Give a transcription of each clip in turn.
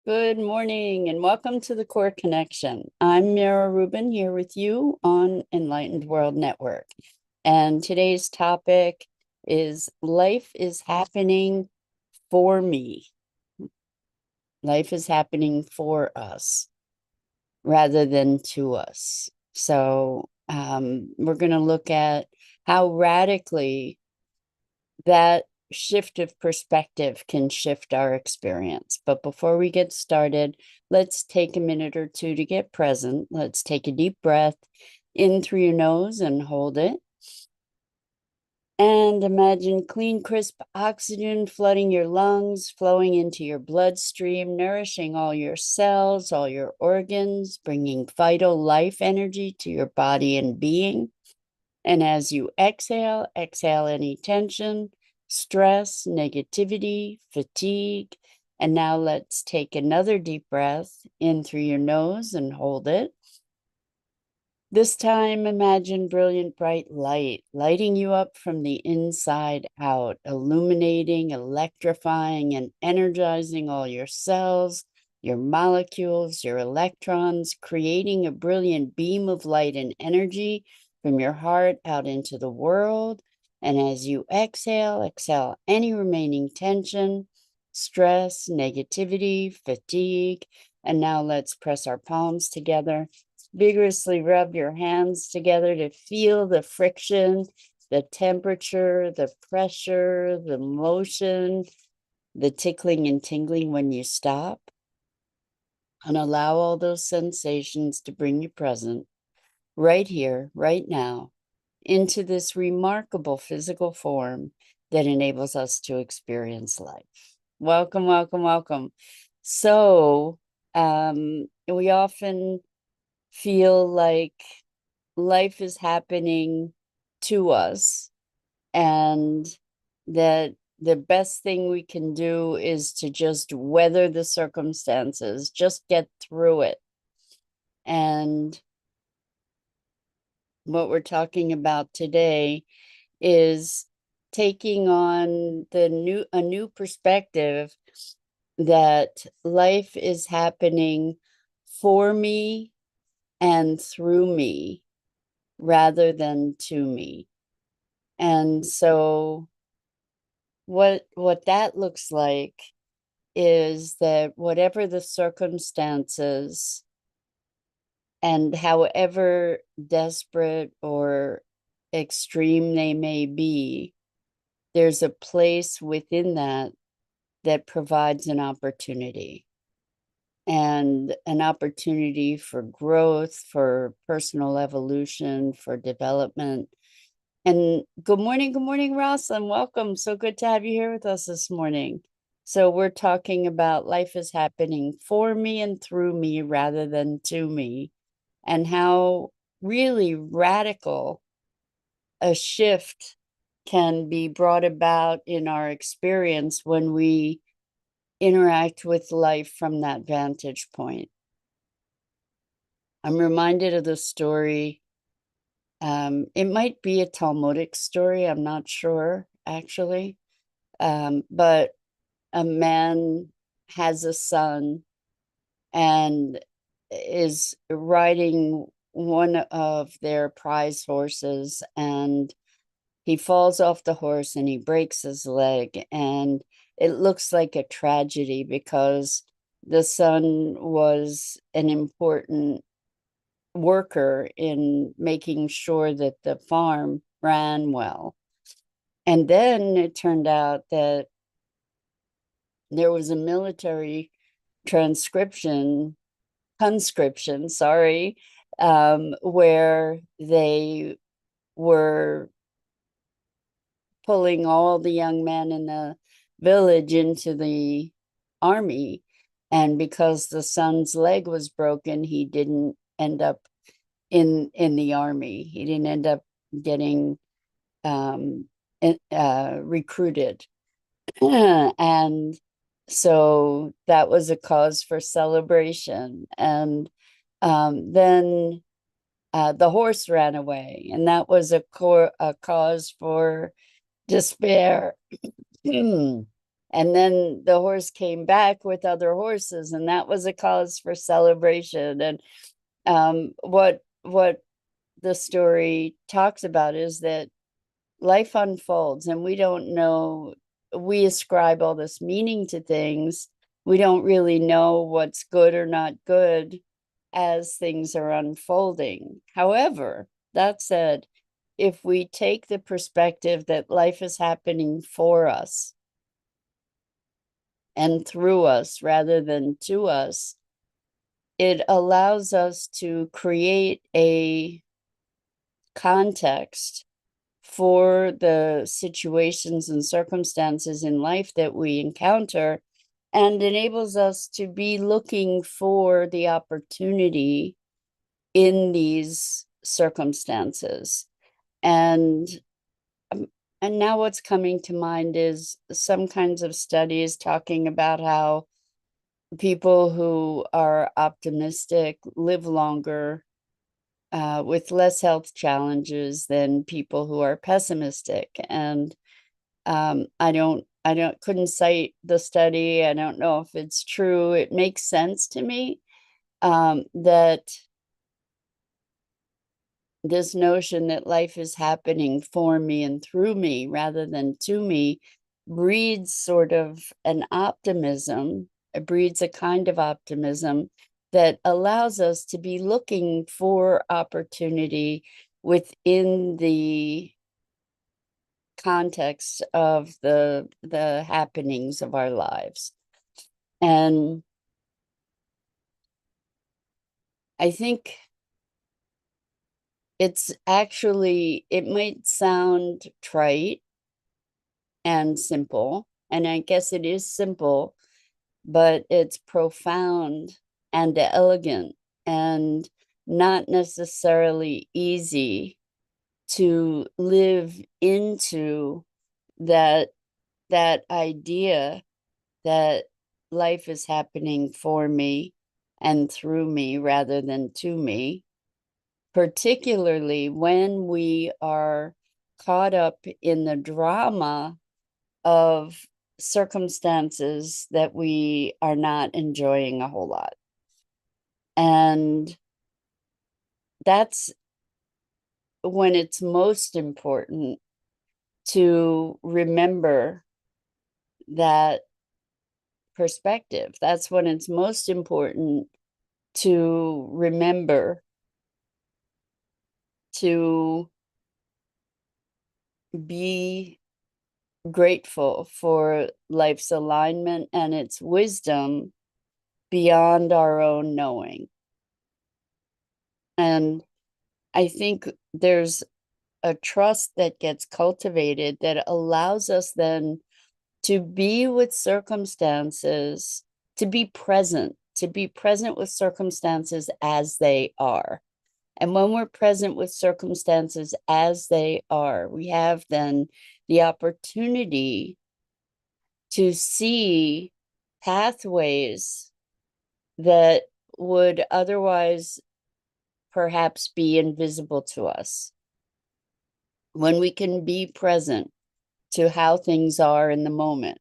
Good morning and welcome to the Core Connection. I'm Mira Rubin here with you on Enlightened World Network. And today's topic is life is happening for me. Life is happening for us rather than to us. So we're going to look at how radically that shift of perspective can shift our experience. But before we get started, let's take a minute or two to get present. Let's take a deep breath in through your nose and hold it. And imagine clean, crisp oxygen flooding your lungs, flowing into your bloodstream, nourishing all your cells, all your organs, bringing vital life energy to your body and being. And as you exhale, exhale any tension, stress, negativity, fatigue. And now let's take another deep breath in through your nose and hold it. This time, imagine brilliant bright light, lighting you up from the inside out, illuminating, electrifying, and energizing all your cells, your molecules, your electrons, creating a brilliant beam of light and energy from your heart out into the world. And as you exhale, exhale any remaining tension, stress, negativity, fatigue. And now let's press our palms together. Vigorously rub your hands together to feel the friction, the temperature, the pressure, the motion, the tickling and tingling when you stop. And allow all those sensations to bring you present right here, right now, into this remarkable physical form that enables us to experience life. Welcome, welcome, welcome. So, we often feel like life is happening to us and that the best thing we can do is to just weather the circumstances, just get through it. And what we're talking about today is taking on a new perspective that life is happening for me and through me rather than to me. And so what that looks like is that whatever the circumstances and however desperate or extreme they may be, there's a place within that that provides an opportunity and an opportunity for growth, for personal evolution, for development. And good morning, Ross, and welcome. So good to have you here with us this morning. So we're talking about life is happening for me and through me rather than to me, and how really radical a shift can be brought about in our experience when we interact with life from that vantage point. I'm reminded of the story. It might be a Talmudic story, I'm not sure actually. But a man has a son and is riding one of their prize horses, and he falls off the horse and he breaks his leg. And it looks like a tragedy because the son was an important worker in making sure that the farm ran well. And then it turned out that there was a military conscription, sorry, where they were pulling all the young men in the village into the army. And because the son's leg was broken, he didn't end up in the army. He didn't end up getting recruited. And so that was a cause for celebration. And then the horse ran away, and that was a cause for despair. And then the horse came back with other horses, and that was a cause for celebration. And what the story talks about is that life unfolds, and we don't know. We ascribe all this meaning to things. We don't really know what's good or not good as things are unfolding. However, that said, if we take the perspective that life is happening for us and through us rather than to us, it allows us to create a context for the situations and circumstances in life that we encounter, and enables us to be looking for the opportunity in these circumstances. And and now what's coming to mind is some kinds of studies talking about how people who are optimistic live longer, with less health challenges than people who are pessimistic. And couldn't cite the study. I don't know if it's true. It makes sense to me, that this notion that life is happening for me and through me rather than to me breeds sort of an optimism. It breeds a kind of optimism that allows us to be looking for opportunity within the context of the happenings of our lives. And I think it might sound trite and simple, and I guess it is simple, but it's profound and elegant and not necessarily easy to live into that idea that life is happening for me and through me rather than to me, particularly when we are caught up in the drama of circumstances that we are not enjoying a whole lot. And that's when it's most important to remember that perspective. That's when it's most important to remember to be grateful for life's alignment and its wisdom beyond our own knowing. And I think there's a trust that gets cultivated that allows us then to be with circumstances, to be present with circumstances as they are. And when we're present with circumstances as they are, we have then the opportunity to see pathways that would otherwise perhaps be invisible to us. When we can be present to how things are in the moment,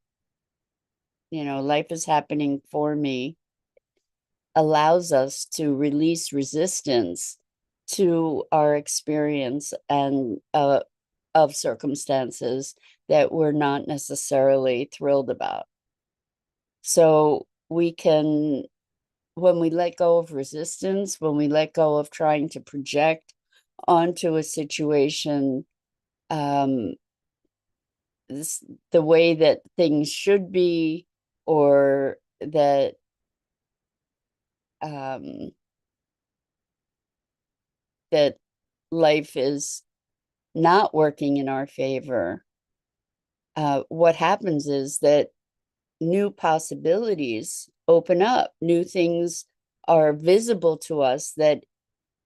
life is happening for me, allows us to release resistance to our experience and of circumstances that we're not necessarily thrilled about. So we can, when we let go of resistance, when we let go of trying to project onto a situation the way that things should be, or that that life is not working in our favor, what happens is that new possibilities open up, new things are visible to us that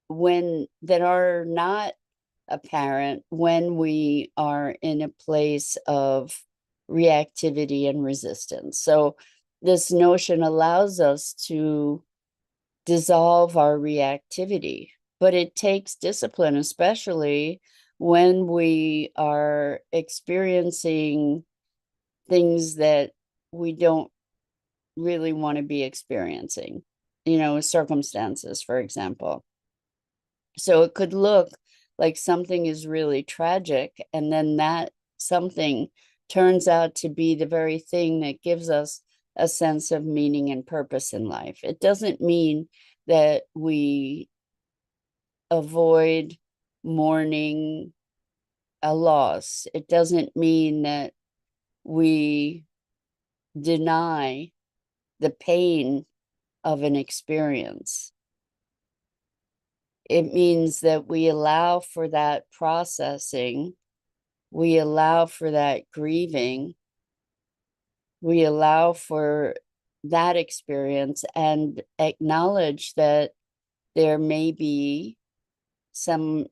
are not apparent when we are in a place of reactivity and resistance. So this notion allows us to dissolve our reactivity, but it takes discipline, especially when we are experiencing things that we don't really want to be experiencing, circumstances, for example. So it could look like something is really tragic, and then that something turns out to be the very thing that gives us a sense of meaning and purpose in life. It doesn't mean that we avoid mourning a loss. It doesn't mean that we deny the pain of an experience. It means that we allow for that processing, we allow for that grieving, we allow for that experience, and acknowledge that there may be some,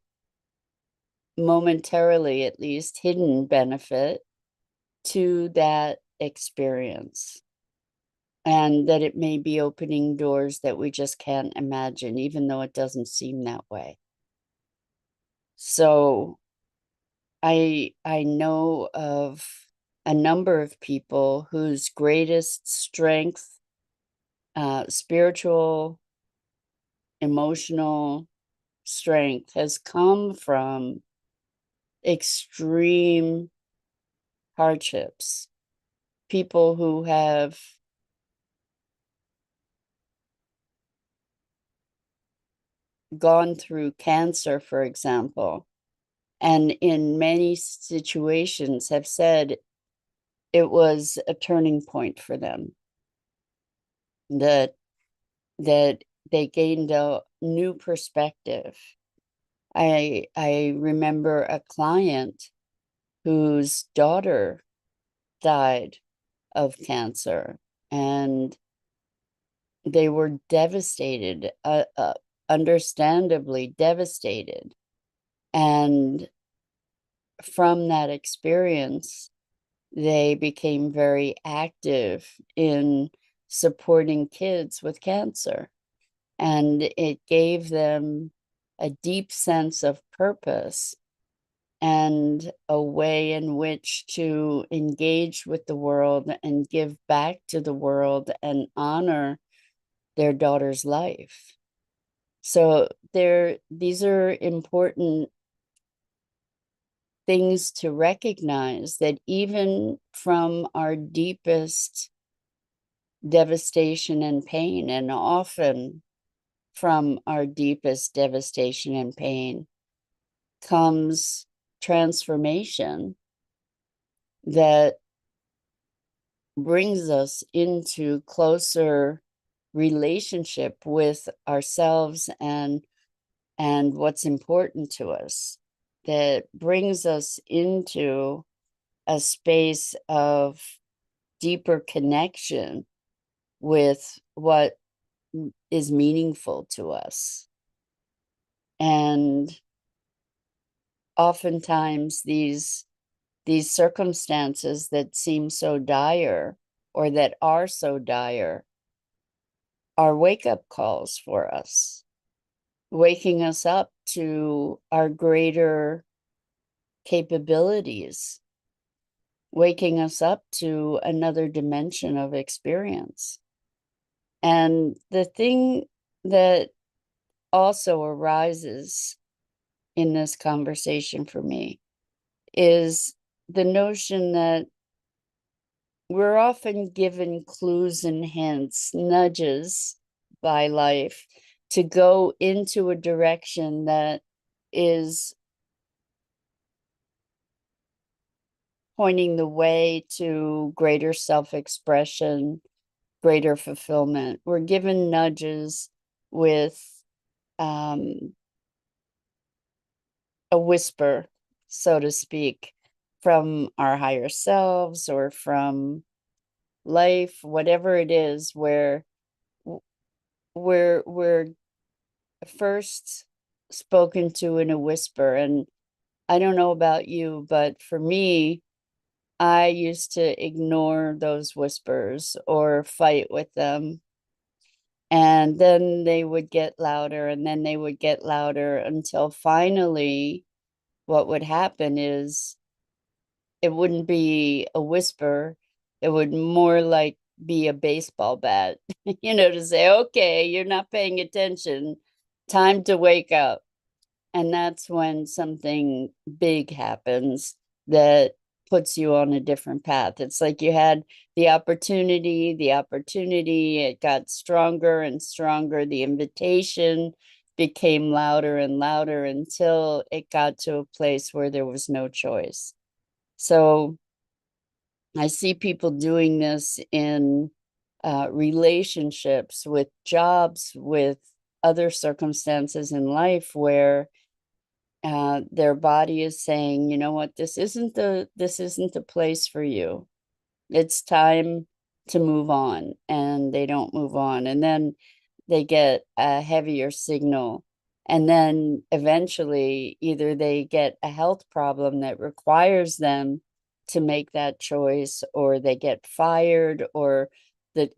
momentarily at least, hidden benefit to that experience, and that it may be opening doors that we just can't imagine, even though it doesn't seem that way. So I know of a number of people whose greatest strength, spiritual, emotional strength, has come from extreme hardships. People who have gone through cancer, for example, and in many situations have said it was a turning point for them, that they gained a new perspective. I remember a client whose daughter died of cancer, and they were devastated, understandably devastated. And from that experience, they became very active in supporting kids with cancer. And it gave them a deep sense of purpose and a way in which to engage with the world and give back to the world and honor their daughter's life. So these are important things to recognize, that even from our deepest devastation and pain, and often from our deepest devastation and pain, comes transformation that brings us into closer relationship with ourselves and what's important to us, that brings us into a space of deeper connection with what is meaningful to us. And oftentimes these circumstances that seem so dire, or that are so dire, are wake-up calls for us, waking us up to our greater capabilities, waking us up to another dimension of experience. And the thing that also arises in this conversation for me is the notion that we're often given clues and hints, nudges by life to go into a direction that is pointing the way to greater self-expression, greater fulfillment. We're given nudges with a whisper, so to speak, from our higher selves or from life, whatever it is, where we're first spoken to in a whisper. And I don't know about you, but for me, I used to ignore those whispers or fight with them. And then they would get louder, and then they would get louder, until finally what would happen is it wouldn't be a whisper, It would more like be a baseball bat, to say, okay, you're not paying attention. Time to wake up. And that's when something big happens that puts you on a different path. It's like you had the opportunity, it got stronger and stronger. The invitation became louder and louder until it got to a place where there was no choice. So I see people doing this in relationships, with jobs, with other circumstances in life where their body is saying, you know what, this isn't the place for you. It's time to move on, and they don't move on, and then they get a heavier signal, and then eventually either they get a health problem that requires them to make that choice, or they get fired, or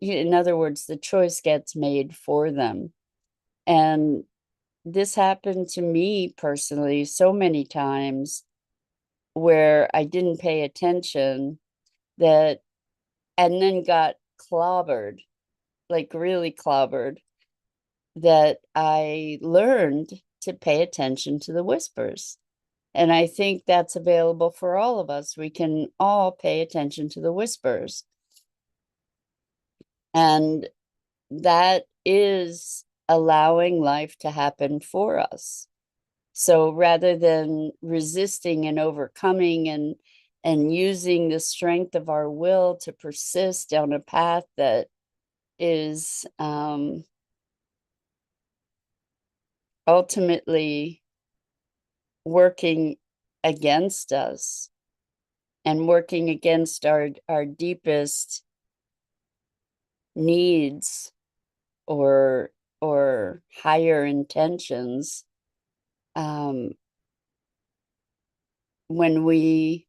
in other words, the choice gets made for them. And this happened to me personally so many times where I didn't pay attention, that and then got clobbered, like really clobbered, that I learned to pay attention to the whispers. And I think that's available for all of us. We can all pay attention to the whispers. And that is allowing life to happen for us. So rather than resisting and overcoming and using the strength of our will to persist down a path that is ultimately working against us and working against our deepest needs, or higher intentions, when we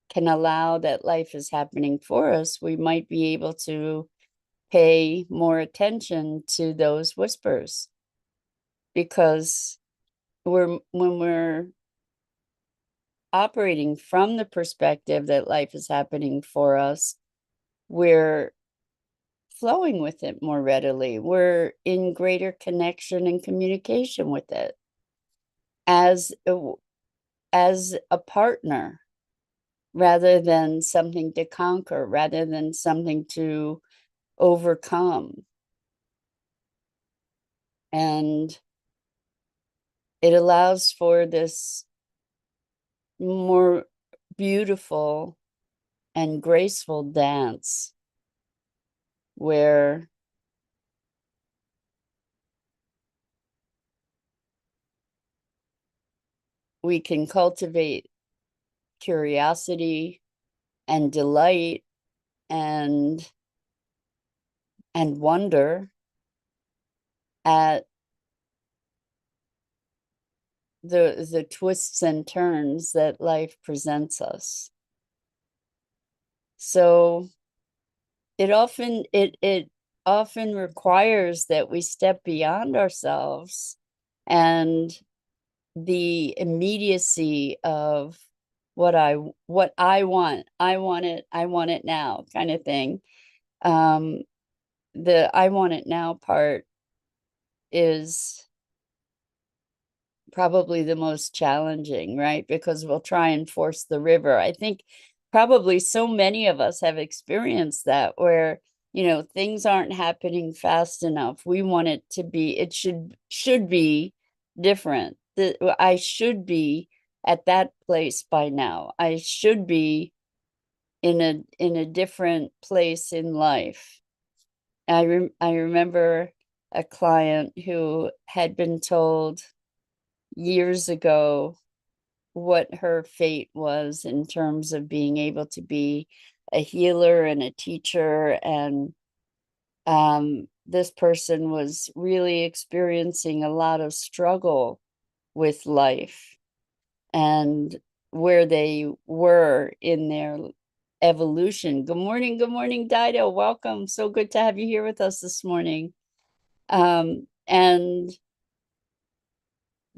can allow that life is happening for us, we might be able to pay more attention to those whispers, because when we're operating from the perspective that life is happening for us, we're flowing with it more readily. We're in greater connection and communication with it as a partner, rather than something to conquer, rather than something to overcome. And it allows for this more beautiful and graceful dance where we can cultivate curiosity and delight and wonder at the twists and turns that life presents us. So it often requires that we step beyond ourselves and the immediacy of what I want. I want it now kind of thing. The I want it now part is probably the most challenging, right? Because we'll try and force the river. I think probably so many of us have experienced that, where things aren't happening fast enough. We want it to be, it should be different. I should be at that place by now. I should be in a different place in life. I remember a client who had been told years ago what her fate was in terms of being able to be a healer and a teacher. And this person was really experiencing a lot of struggle with life and where they were in their evolution. Good morning, Dido. Welcome. So good to have you here with us this morning. And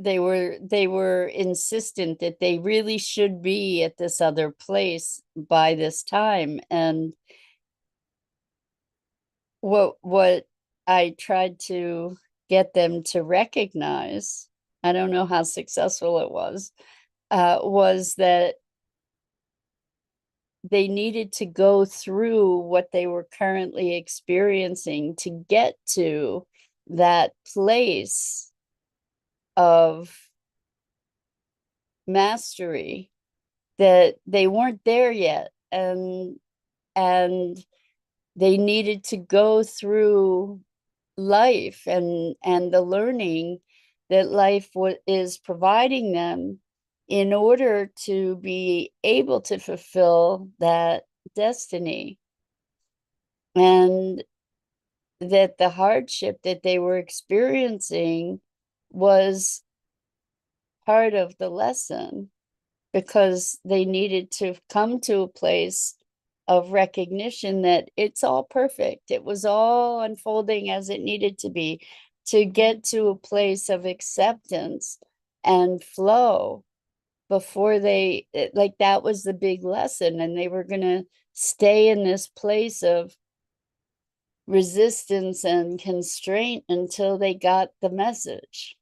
they were insistent that they really should be at this other place by this time. And what I tried to get them to recognize, I don't know how successful it was that they needed to go through what they were currently experiencing to get to that place of mastery, that they weren't there yet, and they needed to go through life and the learning that life is providing them in order to be able to fulfill that destiny. And that the hardship that they were experiencing was part of the lesson, because they needed to come to a place of recognition that it's all perfect. It was all unfolding as it needed to be, to get to a place of acceptance and flow before like that was the big lesson. And they were going to stay in this place of resistance and constraint until they got the message.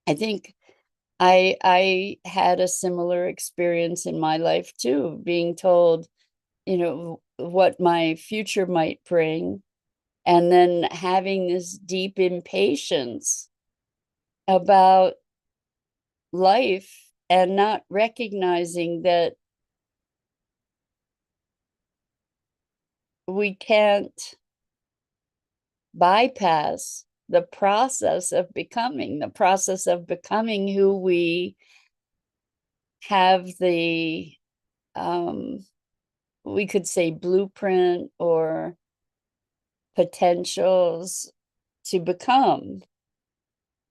I think I had a similar experience in my life too, being told, what my future might bring, and then having this deep impatience about life and not recognizing that we can't bypass the process of becoming who we have the we could say blueprint or potentials to become.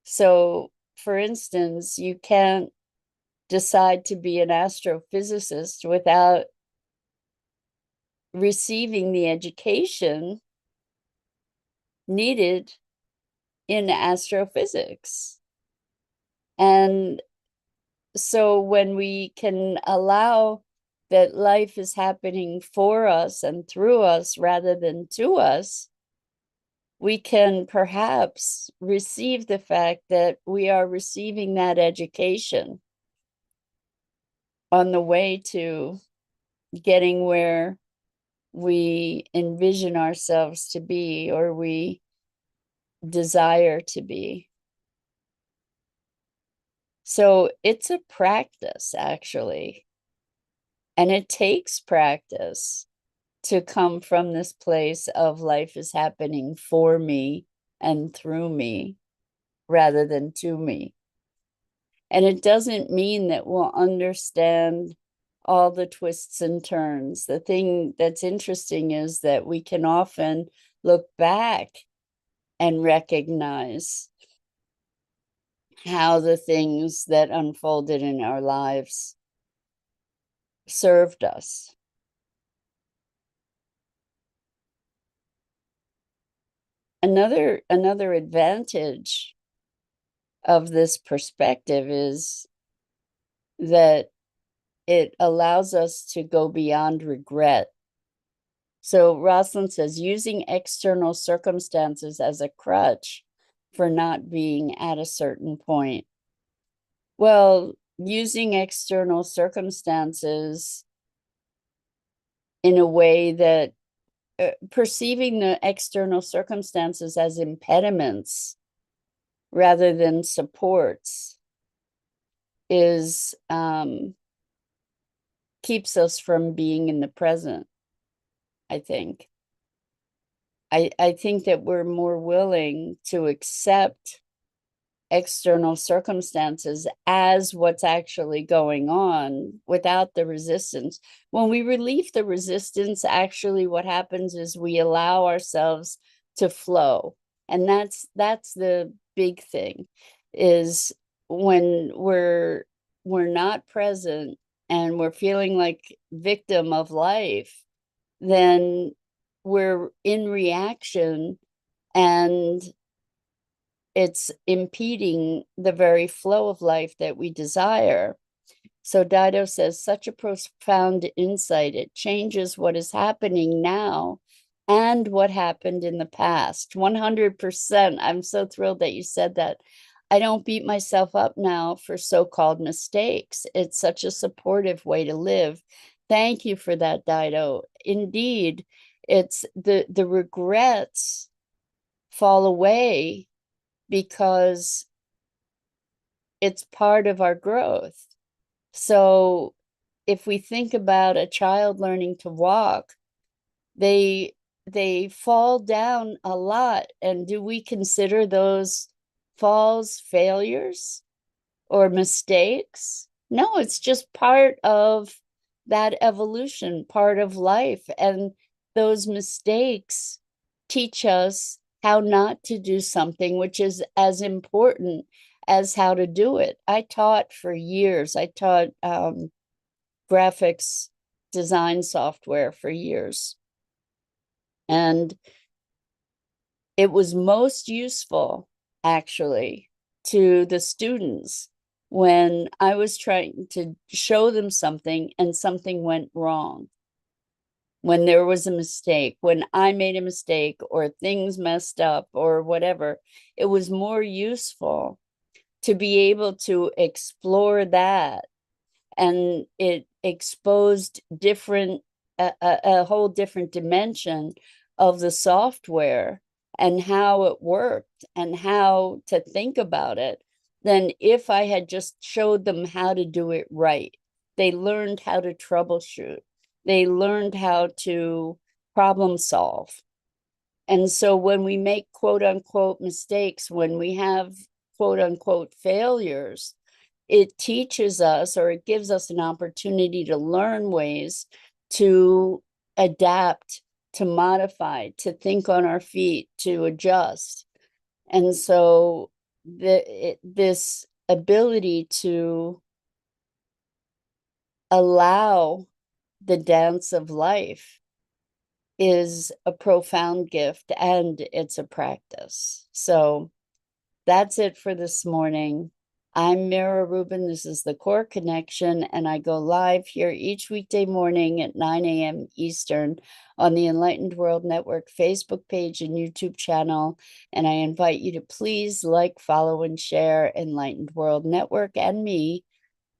So, for instance, you can't decide to be an astrophysicist without receiving the education needed in astrophysics. And so when we can allow that life is happening for us and through us rather than to us, we can perhaps receive the fact that we are receiving that education on the way to getting where we envision ourselves to be or we desire to be. So it's a practice, actually, and it takes practice to come from this place of life is happening for me and through me rather than to me. And it doesn't mean that we'll understand all the twists and turns. The thing that's interesting is that we can often look back and recognize how the things that unfolded in our lives served us. Another advantage of this perspective is that it allows us to go beyond regret. So Rosalind says, using external circumstances as a crutch for not being at a certain point. Well, using external circumstances in a way that perceiving the external circumstances as impediments rather than supports is keeps us from being in the present. I think that we're more willing to accept external circumstances as what's actually going on without the resistance. When we relieve the resistance, actually what happens is we allow ourselves to flow. And that's the big thing, is when we're not present and we're feeling like victim of life, then we're in reaction and it's impeding the very flow of life that we desire. So Dido says, such a profound insight. It changes what is happening now and what happened in the past. 100%. I'm so thrilled that you said that. I don't beat myself up now for so-called mistakes. It's such a supportive way to live. Thank you for that, Dido. Indeed, it's the regrets fall away because it's part of our growth. So if we think about a child learning to walk, they they fall down a lot. And do we consider those falls failures or mistakes? No, it's just part of that evolution, part of life. And those mistakes teach us how not to do something, which is as important as how to do it. I taught for years. I taught graphics design software for years. And it was most useful, actually, to the students when I was trying to show them something and something went wrong, when there was a mistake, when I made a mistake or things messed up or whatever. It was more useful to be able to explore that, and it exposed a whole different dimension of the software and how it worked and how to think about it than if I had just showed them how to do it right. They learned how to troubleshoot. They learned how to problem solve. And so when we make quote unquote mistakes, when we have quote unquote failures, it teaches us, or it gives us an opportunity to learn ways to adapt, to modify, to think on our feet, to adjust. And so this ability to allow the dance of life is a profound gift, and it's a practice. So that's it for this morning. I'm Mira Rubin. This is the Core Connection, and I go live here each weekday morning at 9 a.m. Eastern on the Enlightened World Network Facebook page and YouTube channel. And I invite you to please like, follow, and share Enlightened World Network and me.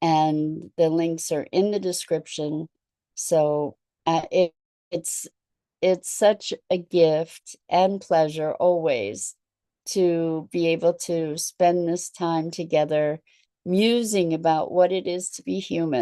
And the links are in the description. So it's it's such a gift and pleasure always to be able to spend this time together musing about what it is to be human.